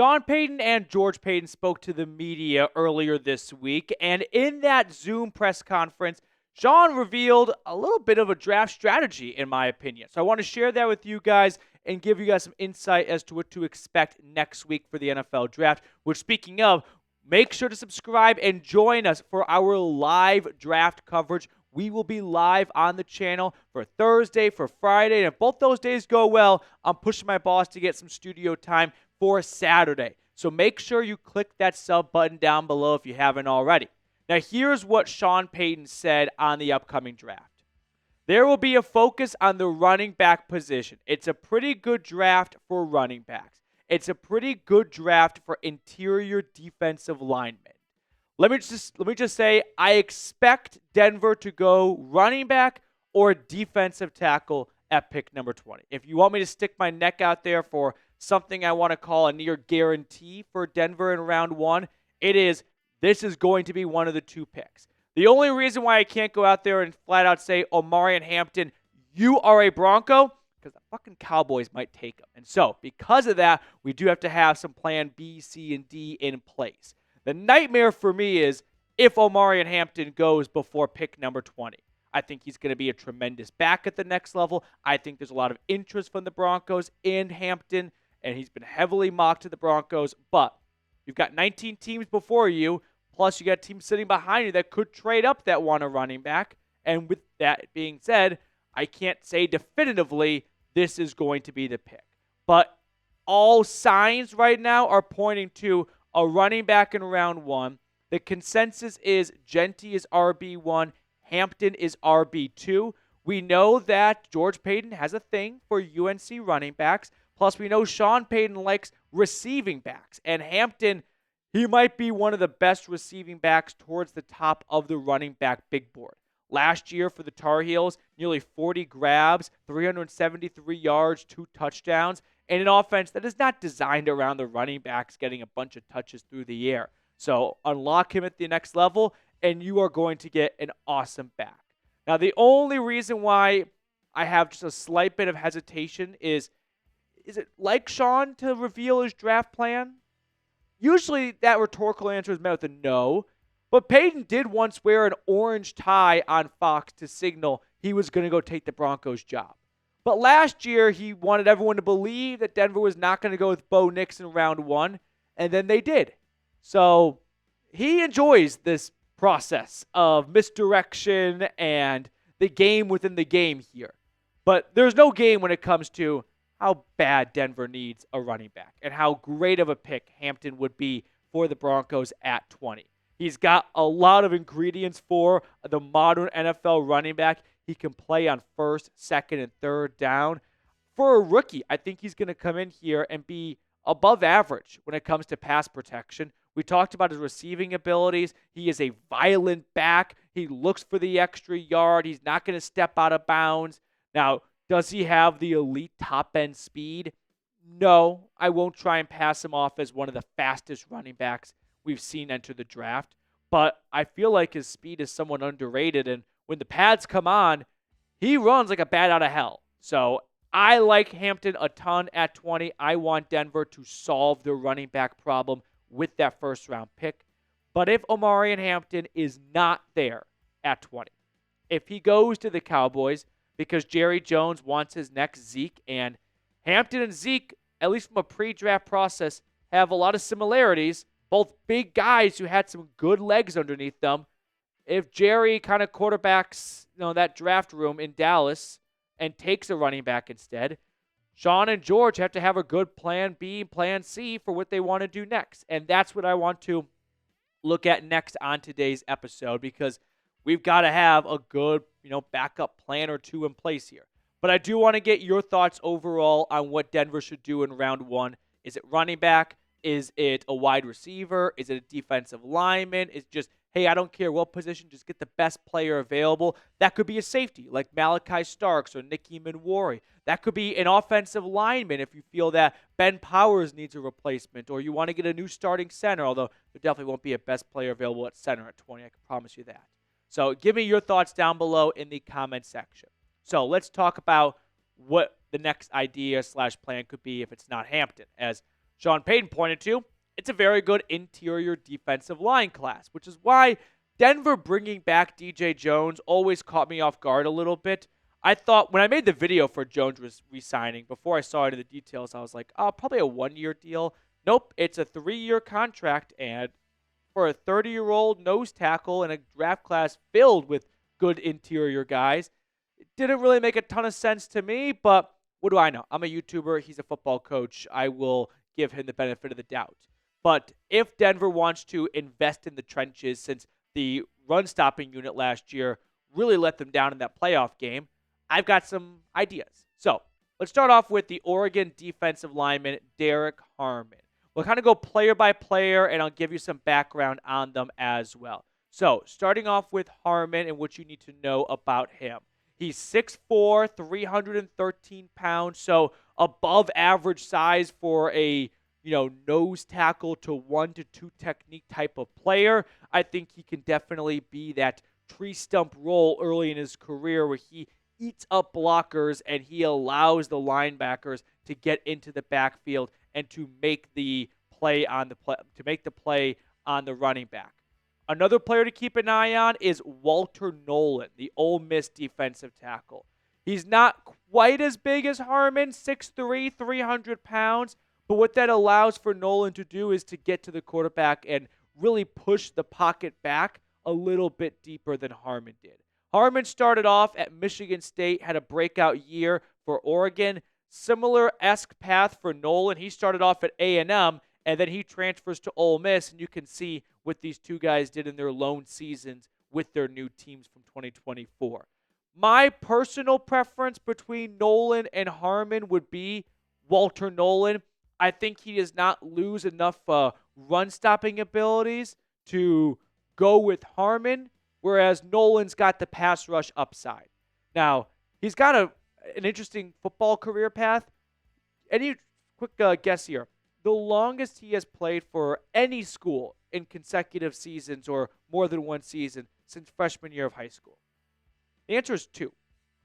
Sean Payton and George Payton spoke to the media earlier this week, and in that Zoom press conference, Sean revealed a little bit of a draft strategy, in my opinion. So I want to share that with you guys and give you guys some insight as to what to expect next week for the NFL draft. Which, speaking of, make sure to subscribe and join us for our live draft coverage. We will be live on the channel for Thursday, for Friday, and if both those days go well, I'm pushing my boss to get some studio time for Saturday. So make sure you click that sub button down below if you haven't already. Now, here's what Sean Payton said on the upcoming draft. There will be a focus on the running back position. It's a pretty good draft for running backs. It's a pretty good draft for interior defensive linemen. Let me just say, I expect Denver to go running back or defensive tackle at pick number 20. If you want me to stick my neck out there for something I want to call a near guarantee for Denver in round 1, this is going to be one of the 2 picks. The only reason why I can't go out there and flat out say, Omarion Hampton, you are a Bronco, because the fucking Cowboys might take him. And so, because of that, we do have to have some plan B, C, and D in place. The nightmare for me is if Omarion Hampton goes before pick number 20. I think he's going to be a tremendous back at the next level. I think there's a lot of interest from the Broncos in Hampton, and he's been heavily mocked to the Broncos. But you've got 19 teams before you, plus you got teams sitting behind you that could trade up that want a running back. And with that being said, I can't say definitively this is going to be the pick. But all signs right now are pointing to a running back in round 1. The consensus is Genty is RB1, Hampton is RB2. We know that George Payton has a thing for UNC running backs. Plus, we know Sean Payton likes receiving backs. And Hampton, he might be one of the best receiving backs towards the top of the running back big board. Last year for the Tar Heels, nearly 40 grabs, 373 yards, 2 touchdowns, and an offense that is not designed around the running backs getting a bunch of touches through the air. So unlock him at the next level, and you are going to get an awesome back. Now, the only reason why I have just a slight bit of hesitation is it like Sean to reveal his draft plan? Usually that rhetorical answer is met with a no, but Payton did once wear an orange tie on Fox to signal he was going to go take the Broncos job. But last year, he wanted everyone to believe that Denver was not going to go with Bo Nix in round 1, and then they did. So he enjoys this process of misdirection and the game within the game here. But there's no game when it comes to how bad Denver needs a running back and how great of a pick Hampton would be for the Broncos at 20. He's got a lot of ingredients for the modern NFL running back. He can play on first, second, and third down. For a rookie, I think he's going to come in here and be above average when it comes to pass protection. We talked about his receiving abilities. He is a violent back. He looks for the extra yard. He's not going to step out of bounds. Now, does he have the elite top-end speed? No, I won't try and pass him off as one of the fastest running backs we've seen enter the draft. But I feel like his speed is somewhat underrated, and when the pads come on, he runs like a bat out of hell. So I like Hampton a ton at 20. I want Denver to solve their running back problem with that first-round pick. But if Omarion Hampton is not there at 20, if he goes to the Cowboys because Jerry Jones wants his next Zeke, and Hampton and Zeke, at least from a pre-draft process, have a lot of similarities, both big guys who had some good legs underneath them. If Jerry kind of quarterbacks, that draft room in Dallas and takes a running back instead, Sean and George have to have a good plan B, plan C for what they want to do next. And that's what I want to look at next on today's episode, because we've got to have a good, backup plan or 2 in place here. But I do want to get your thoughts overall on what Denver should do in round 1. Is it running back? Is it a wide receiver? Is it a defensive lineman? Is it just, hey, I don't care what position, just get the best player available? That could be a safety like Malachi Starks or Nicky Manwari. That could be an offensive lineman if you feel that Ben Powers needs a replacement, or you want to get a new starting center, although there definitely won't be a best player available at center at 20. I can promise you that. So give me your thoughts down below in the comment section. So let's talk about what the next idea / plan could be if it's not Hampton, as Sean Payton pointed to, it's a very good interior defensive line class, which is why Denver bringing back DJ Jones always caught me off guard a little bit. I thought when I made the video for Jones re-signing, before I saw into the details, I was like, oh, probably a 1-year deal. Nope, it's a 3-year contract, and for a 30-year-old nose tackle in a draft class filled with good interior guys, it didn't really make a ton of sense to me, but what do I know? I'm a YouTuber. He's a football coach. I will give him the benefit of the doubt. But if Denver wants to invest in the trenches, since the run-stopping unit last year really let them down in that playoff game, I've got some ideas. So let's start off with the Oregon defensive lineman, Derrick Harmon. We'll kind of go player by player, and I'll give you some background on them as well. So starting off with Harmon and what you need to know about him. He's 6'4", 313 pounds, so above average size for a nose tackle to 1 to 2 technique type of player. I think he can definitely be that tree stump role early in his career where he eats up blockers and he allows the linebackers to get into the backfield and to make the play on the running back. Another player to keep an eye on is Walter Nolen, the Ole Miss defensive tackle. He's not quite as big as Harmon, 6'3", 300 pounds, but what that allows for Nolen to do is to get to the quarterback and really push the pocket back a little bit deeper than Harmon did. Harmon started off at Michigan State, had a breakout year for Oregon. Similar-esque path for Nolen. He started off at A&M, and then he transfers to Ole Miss, and you can see what these two guys did in their lone seasons with their new teams from 2024. My personal preference between Nolen and Harmon would be Walter Nolen. I think he does not lose enough run-stopping abilities to go with Harmon, whereas Nolen's got the pass rush upside. Now, he's got an interesting football career path. Any quick guess here? The longest he has played for any school in consecutive seasons or more than one season since freshman year of high school. The answer is 2.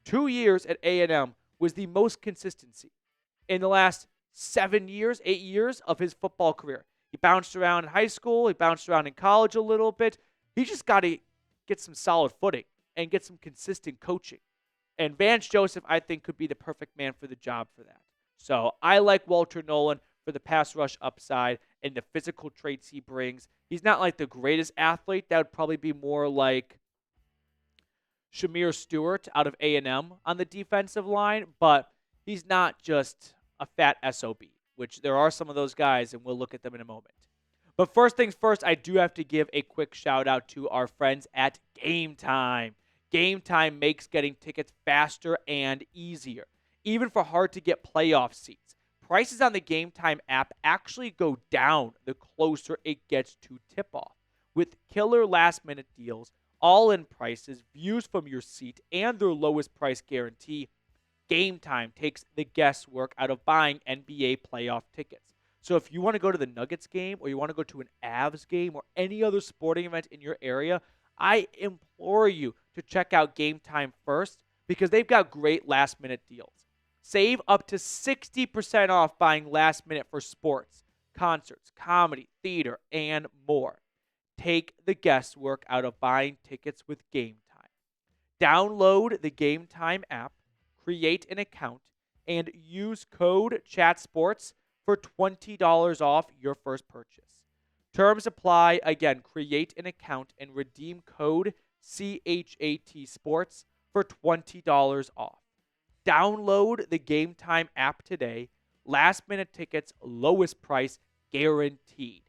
2 years at A&M was the most consistency in the last 7 years, 8 years of his football career. He bounced around in high school. He bounced around in college a little bit. He just got to get some solid footing and get some consistent coaching. And Vance Joseph, I think, could be the perfect man for the job for that. So I like Walter Nolen for the pass rush upside and the physical traits he brings. He's not like the greatest athlete. That would probably be more like Shamir Stewart out of A&M on the defensive line, but he's not just a fat SOB, which there are some of those guys, and we'll look at them in a moment. But first things first, I do have to give a quick shout out to our friends at Game Time. Game Time makes getting tickets faster and easier, even for hard-to-get playoff seats. Prices on the Game Time app actually go down the closer it gets to tip-off. With killer last-minute deals, all-in prices, views from your seat, and their lowest price guarantee, Game Time takes the guesswork out of buying NBA playoff tickets. So if you want to go to the Nuggets game or you want to go to an Avs game or any other sporting event in your area, I implore you to check out Game Time first because they've got great last-minute deals. Save up to 60% off buying last minute for sports, concerts, comedy, theater, and more. Take the guesswork out of buying tickets with Game Time. Download the Game Time app, create an account, and use code CHATSPORTS for $20 off your first purchase. Terms apply. Again, create an account and redeem code CHATSPORTS for $20 off. Download the Game Time app today. Last minute tickets, lowest price guaranteed.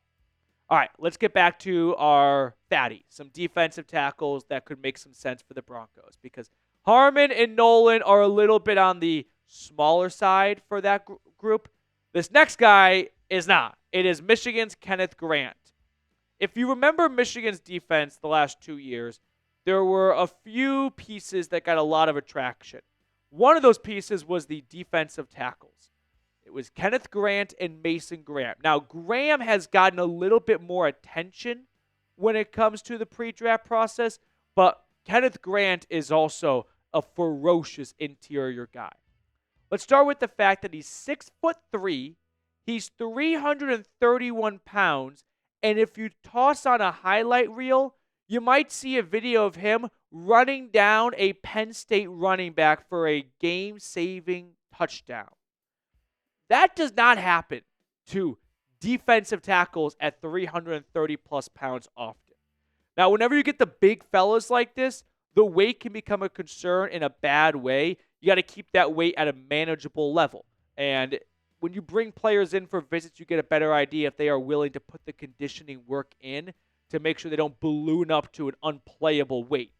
All right, let's get back to our fatty, some defensive tackles that could make some sense for the Broncos because Harmon and Nolen are a little bit on the smaller side for that group. This next guy is not. It is Michigan's Kenneth Grant. If you remember Michigan's defense the last 2 years, there were a few pieces that got a lot of attraction. One of those pieces was the defensive tackles. It was Kenneth Grant and Mason Graham. Now, Graham has gotten a little bit more attention when it comes to the pre-draft process, but Kenneth Grant is also a ferocious interior guy. Let's start with the fact that he's 6'3". He's 331 pounds, and if you toss on a highlight reel, you might see a video of him running down a Penn State running back for a game-saving touchdown. That does not happen to defensive tackles at 330 plus pounds often. Now, whenever you get the big fellas like this, the weight can become a concern in a bad way. You got to keep that weight at a manageable level. And when you bring players in for visits, you get a better idea if they are willing to put the conditioning work in to make sure they don't balloon up to an unplayable weight.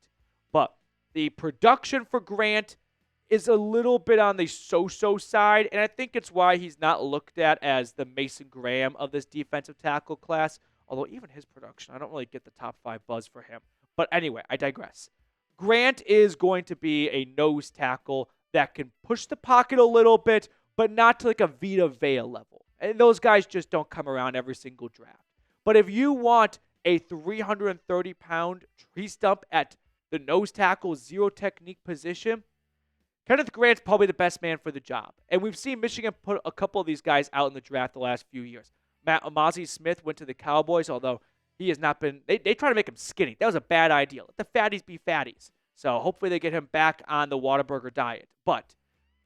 But the production for Grant is a little bit on the so-so side, and I think it's why he's not looked at as the Mason Graham of this defensive tackle class, although even his production, I don't really get the top 5 buzz for him. But anyway, I digress. Grant is going to be a nose tackle that can push the pocket a little bit, but not to like a Vita Vea level. And those guys just don't come around every single draft. But if you want a 330-pound tree stump at the nose tackle, zero technique position, Kenneth Grant's probably the best man for the job. And we've seen Michigan put a couple of these guys out in the draft the last few years. Mazi Smith went to the Cowboys, although he has not been – they try to make him skinny. That was a bad idea. Let the fatties be fatties. So hopefully they get him back on the Whataburger diet. But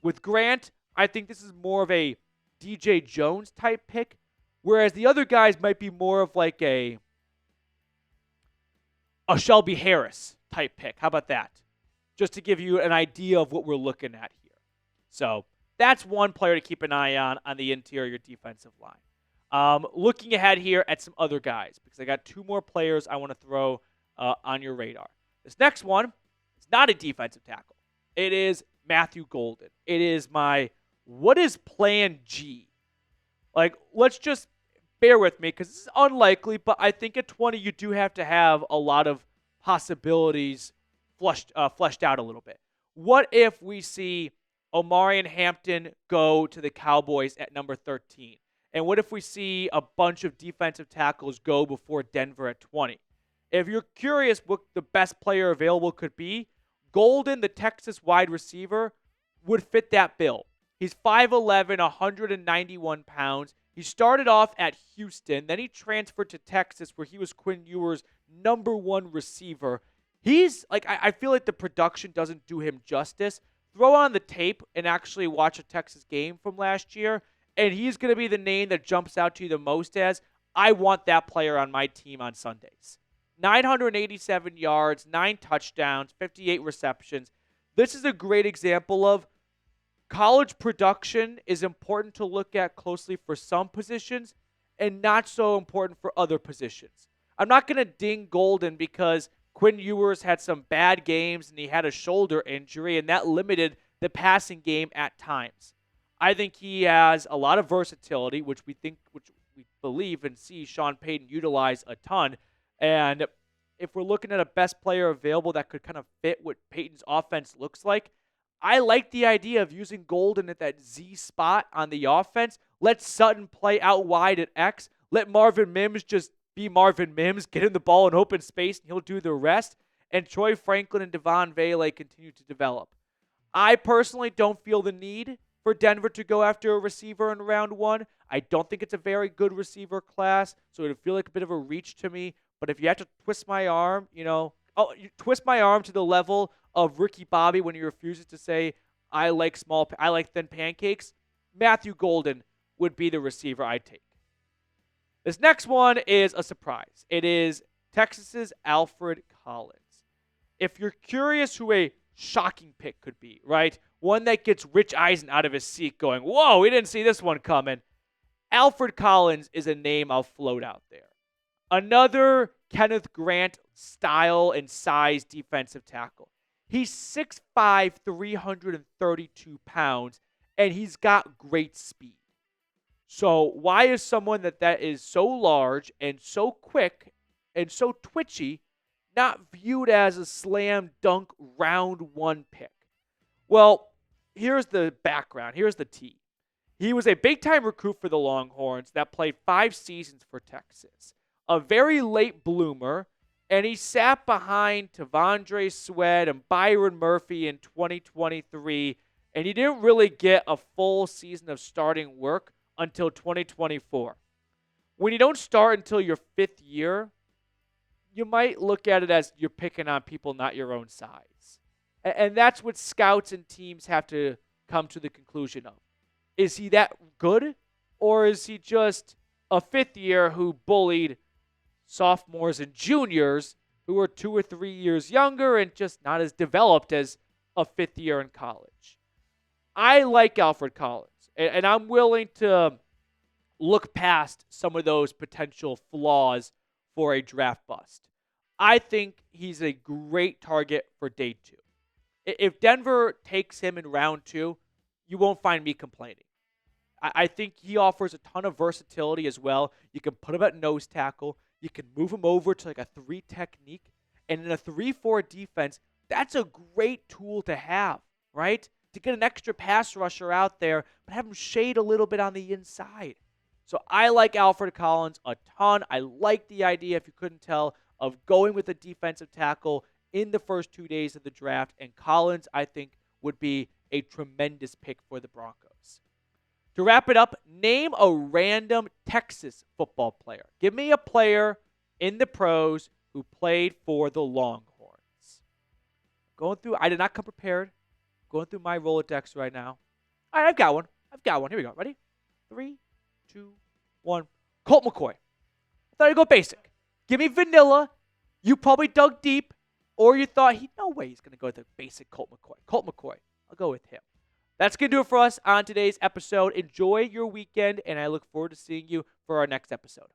with Grant, I think this is more of a DJ Jones type pick, whereas the other guys might be more of like a Shelby Harris type pick. How about that? Just to give you an idea of what we're looking at here. So that's one player to keep an eye on the interior defensive line. Looking ahead here at some other guys, because I got 2 more players I want to throw on your radar. This next one is not a defensive tackle. It is Matthew Golden. It is my what is plan G? Like, let's just bear with me because this is unlikely, but I think at 20 you do have to have a lot of possibilities fleshed out a little bit. What if we see Omarion Hampton go to the Cowboys at number 13? And what if we see a bunch of defensive tackles go before Denver at 20? If you're curious what the best player available could be, Golden, the Texas wide receiver, would fit that bill. He's 5'11", 191 pounds. He started off at Houston. Then he transferred to Texas, where he was Quinn Ewers' number 1 receiver. He's, like, I feel like the production doesn't do him justice. Throw on the tape and actually watch a Texas game from last year, and he's going to be the name that jumps out to you the most as, I want that player on my team on Sundays. 987 yards, 9 touchdowns, 58 receptions. This is a great example of college production is important to look at closely for some positions and not so important for other positions. I'm not going to ding Golden because Quinn Ewers had some bad games and he had a shoulder injury, and that limited the passing game at times. I think he has a lot of versatility, which we believe and see Sean Payton utilize a ton. And if we're looking at a best player available that could kind of fit what Payton's offense looks like, I like the idea of using Golden at that Z spot on the offense. Let Sutton play out wide at X. Let Marvin Mims just be Marvin Mims, get him the ball in open space, and he'll do the rest. And Troy Franklin and Devon Vele continue to develop. I personally don't feel the need for Denver to go after a receiver in round 1. I don't think it's a very good receiver class, so it would feel like a bit of a reach to me. But if you have to twist my arm, you twist my arm to the level of Ricky Bobby when he refuses to say, I like thin pancakes, Matthew Golden would be the receiver I'd take. This next one is a surprise. It is Texas's Alfred Collins. If you're curious who a shocking pick could be, right? One that gets Rich Eisen out of his seat going, whoa, we didn't see this one coming. Alfred Collins is a name I'll float out there. Another Kenneth Grant style and size defensive tackle. He's 6'5", 332 pounds, and he's got great speed. So why is someone that is so large and so quick and so twitchy not viewed as a slam dunk round 1 pick? Well, here's the background. Here's the tea. He was a big-time recruit for the Longhorns that played 5 seasons for Texas. A very late bloomer, and he sat behind Tavondre Sweat and Byron Murphy in 2023, and he didn't really get a full season of starting work until 2024. When you don't start until your 5th year, you might look at it as you're picking on people not your own size. And that's what scouts and teams have to come to the conclusion of. Is he that good? Or is he just a 5th year who bullied sophomores and juniors who are 2 or 3 years younger and just not as developed as a 5th year in college? I like Alfred Collins, and I'm willing to look past some of those potential flaws for a draft bust. I think he's a great target for day 2. If Denver takes him in round 2, you won't find me complaining. I think he offers a ton of versatility as well. You can put him at nose tackle. You can move him over to like a 3 technique. And in a 3-4 defense, that's a great tool to have, right? To get an extra pass rusher out there, but have him shade a little bit on the inside. So I like Alfred Collins a ton. I like the idea, if you couldn't tell, of going with a defensive tackle in the first 2 days of the draft. And Collins, I think, would be a tremendous pick for the Broncos. To wrap it up, name a random Texas football player. Give me a player in the pros who played for the Longhorns. I did not come prepared. Going through my Rolodex right now. All right, I've got one. Here we go. Ready? 3, 2, 1. Colt McCoy. I thought I'd go basic. Give me vanilla. You probably dug deep, or you thought, no way he's going to go with the basic Colt McCoy. Colt McCoy. I'll go with him. That's going to do it for us on today's episode. Enjoy your weekend, and I look forward to seeing you for our next episode.